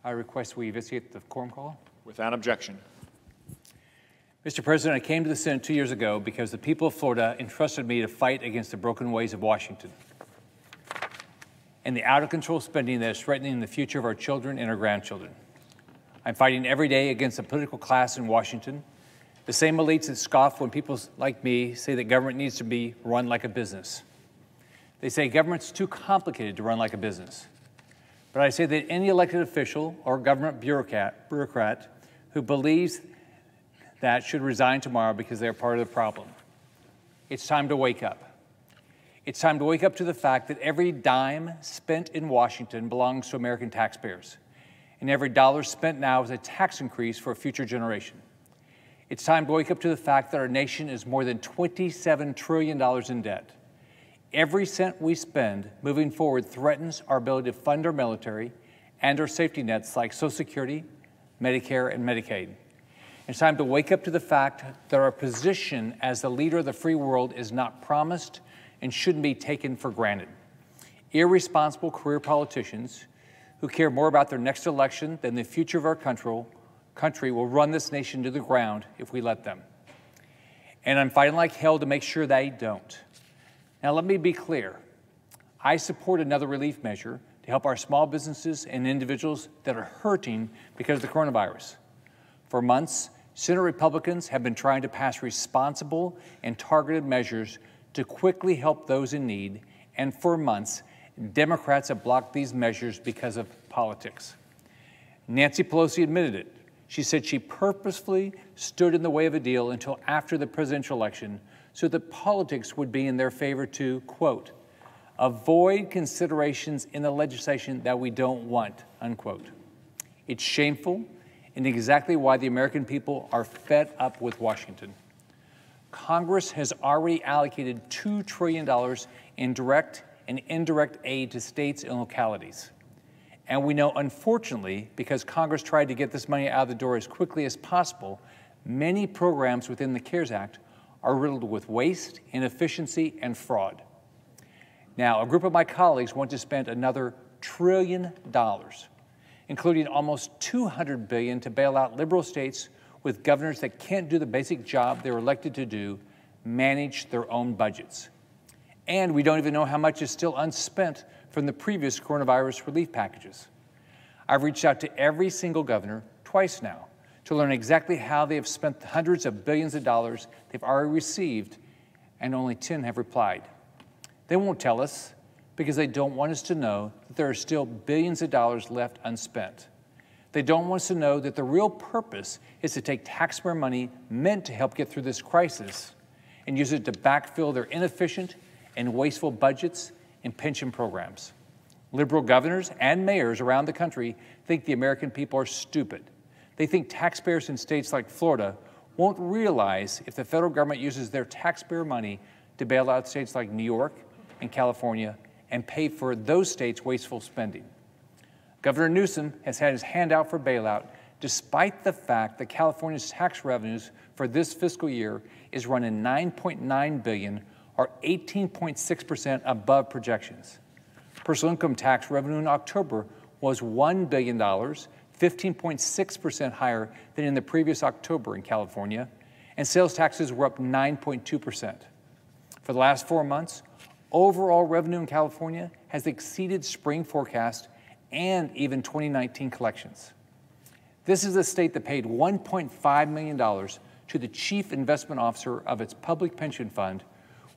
I request we eviscerate the quorum call. Without objection. Mr. President, I came to the Senate 2 years ago because the people of Florida entrusted me to fight against the broken ways of Washington and the out-of-control spending that is threatening the future of our children and our grandchildren. I'm fighting every day against the political class in Washington, the same elites that scoff when people like me say that government needs to be run like a business. They say government's too complicated to run like a business. But I say that any elected official or government bureaucrat who believes that should resign tomorrow because they're part of the problem. It's time to wake up. It's time to wake up to the fact that every dime spent in Washington belongs to American taxpayers, and every dollar spent now is a tax increase for a future generation. It's time to wake up to the fact that our nation is more than $27 trillion in debt. Every cent we spend moving forward threatens our ability to fund our military and our safety nets like Social Security, Medicare, and Medicaid. It's time to wake up to the fact that our position as the leader of the free world is not promised and shouldn't be taken for granted. Irresponsible career politicians who care more about their next election than the future of our country will run this nation to the ground if we let them. And I'm fighting like hell to make sure they don't. Now, let me be clear. I support another relief measure to help our small businesses and individuals that are hurting because of the coronavirus. For months, Senate Republicans have been trying to pass responsible and targeted measures to quickly help those in need, and for months, Democrats have blocked these measures because of politics. Nancy Pelosi admitted it. She said she purposefully stood in the way of a deal until after the presidential election so that politics would be in their favor to, quote, avoid considerations in the legislation that we don't want, unquote. It's shameful and exactly why the American people are fed up with Washington. Congress has already allocated $2 trillion in direct and indirect aid to states and localities. And we know, unfortunately, because Congress tried to get this money out of the door as quickly as possible, many programs within the CARES Act are riddled with waste, inefficiency, and fraud. Now, a group of my colleagues want to spend another $1 trillion, including almost $200 billion to bail out liberal states with governors that can't do the basic job they're elected to do, manage their own budgets. And we don't even know how much is still unspent from the previous coronavirus relief packages. I've reached out to every single governor twice now to learn exactly how they have spent the hundreds of billions of dollars they've already received, and only 10 have replied. They won't tell us because they don't want us to know that there are still billions of dollars left unspent. They don't want us to know that the real purpose is to take taxpayer money meant to help get through this crisis and use it to backfill their inefficient and wasteful budgets and pension programs. Liberal governors and mayors around the country think the American people are stupid. They think taxpayers in states like Florida won't realize if the federal government uses their taxpayer money to bail out states like New York and California and pay for those states' wasteful spending. Governor Newsom has had his hand out for bailout despite the fact that California's tax revenues for this fiscal year is running $9.9 billion or 18.6% above projections. Personal income tax revenue in October was $1 billion, 15.6% higher than in the previous October in California, and sales taxes were up 9.2%. For the last 4 months, overall revenue in California has exceeded spring forecast and even 2019 collections. This is a state that paid $1.5 million to the chief investment officer of its public pension fund,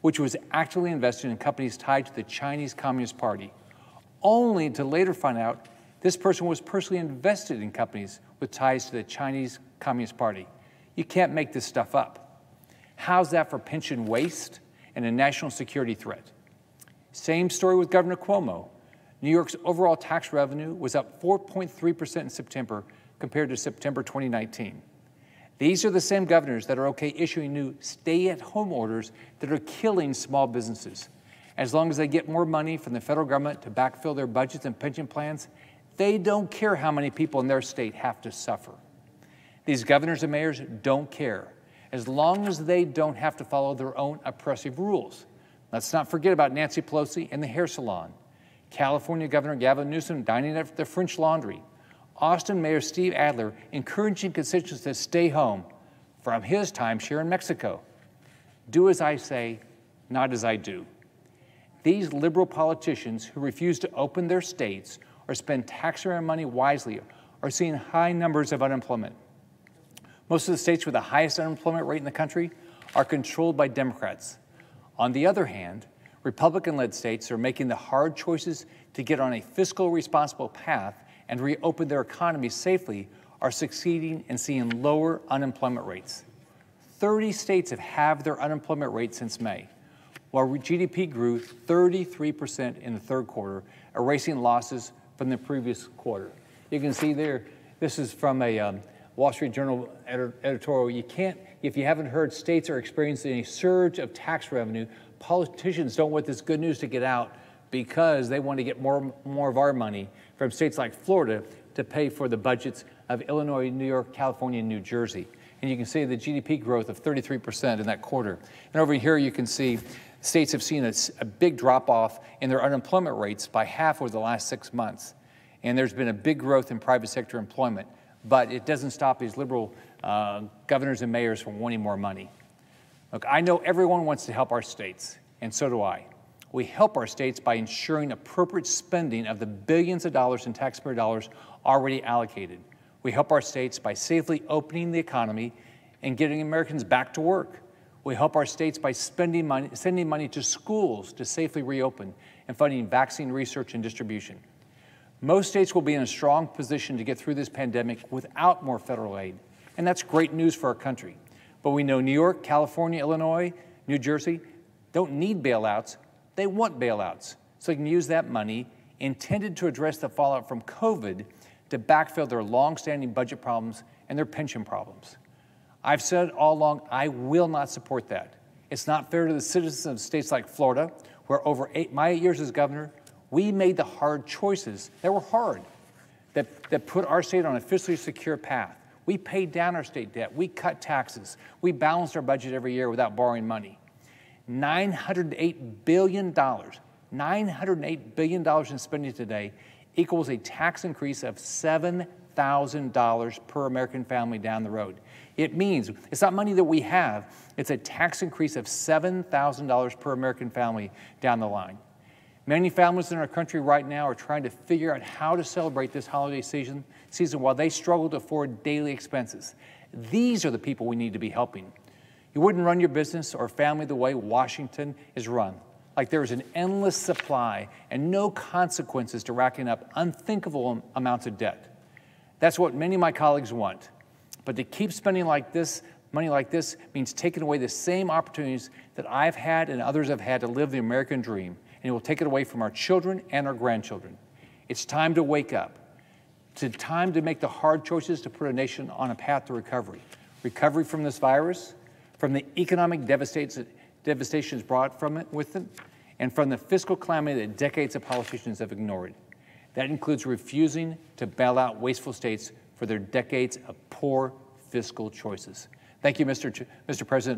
which was actually invested in companies tied to the Chinese Communist Party, only to later find out this person was personally invested in companies with ties to the Chinese Communist Party. You can't make this stuff up. How's that for pension waste and a national security threat? Same story with Governor Cuomo. New York's overall tax revenue was up 4.3% in September compared to September 2019. These are the same governors that are okay issuing new stay-at-home orders that are killing small businesses. As long as they get more money from the federal government to backfill their budgets and pension plans, they don't care how many people in their state have to suffer. These governors and mayors don't care, as long as they don't have to follow their own oppressive rules. Let's not forget about Nancy Pelosi and the hair salon, California Governor Gavin Newsom dining at the French Laundry, Austin Mayor Steve Adler encouraging constituents to stay home from his timeshare in Mexico. Do as I say, not as I do. These liberal politicians who refuse to open their states or spend taxpayer money wisely are seeing high numbers of unemployment. Most of the states with the highest unemployment rate in the country are controlled by Democrats. On the other hand, Republican-led states are making the hard choices to get on a fiscal responsible path and reopen their economies safely are succeeding in seeing lower unemployment rates. 30 states have halved their unemployment rate since May, while GDP grew 33% in the third quarter, erasing losses from the previous quarter. You can see there, this is from a Wall Street Journal editorial. You can't, if you haven't heard, states are experiencing a surge of tax revenue. Politicians don't want this good news to get out because they want to get more of our money from states like Florida to pay for the budgets of Illinois, New York, California, and New Jersey. And you can see the GDP growth of 33% in that quarter. And over here you can see states have seen a big drop-off in their unemployment rates by half over the last 6 months. And there's been a big growth in private sector employment. But it doesn't stop these liberal governors and mayors from wanting more money. Look, I know everyone wants to help our states, and so do I. We help our states by ensuring appropriate spending of the billions of dollars in taxpayer dollars already allocated. We help our states by safely opening the economy and getting Americans back to work. We help our states by sending money to schools to safely reopen and funding vaccine research and distribution. Most states will be in a strong position to get through this pandemic without more federal aid, and that's great news for our country. But we know New York, California, Illinois, New Jersey don't need bailouts. They want bailouts, so they can use that money intended to address the fallout from COVID to backfill their long-standing budget problems and their pension problems. I've said all along, I will not support that. It's not fair to the citizens of states like Florida, where over my 8 years as governor, we made the hard choices that were hard, that put our state on a fiscally secure path. We paid down our state debt. We cut taxes. We balanced our budget every year without borrowing money. $908 billion, $908 billion in spending today equals a tax increase of $7,000 per American family down the road. It means it's not money that we have. It's a tax increase of $7,000 per American family down the line. Many families in our country right now are trying to figure out how to celebrate this holiday season while they struggle to afford daily expenses. These are the people we need to be helping. You wouldn't run your business or family the way Washington is run, like there is an endless supply and no consequences to racking up unthinkable amounts of debt. That's what many of my colleagues want. But to keep spending money like this means taking away the same opportunities that I've had and others have had to live the American dream, and it will take it away from our children and our grandchildren. It's time to wake up. It's time to make the hard choices to put a nation on a path to recovery. Recovery from this virus, from the economic devastations brought with it, and from the fiscal calamity that decades of politicians have ignored. That includes refusing to bail out wasteful states for their decades of poor fiscal choices. Thank you, Mr. President.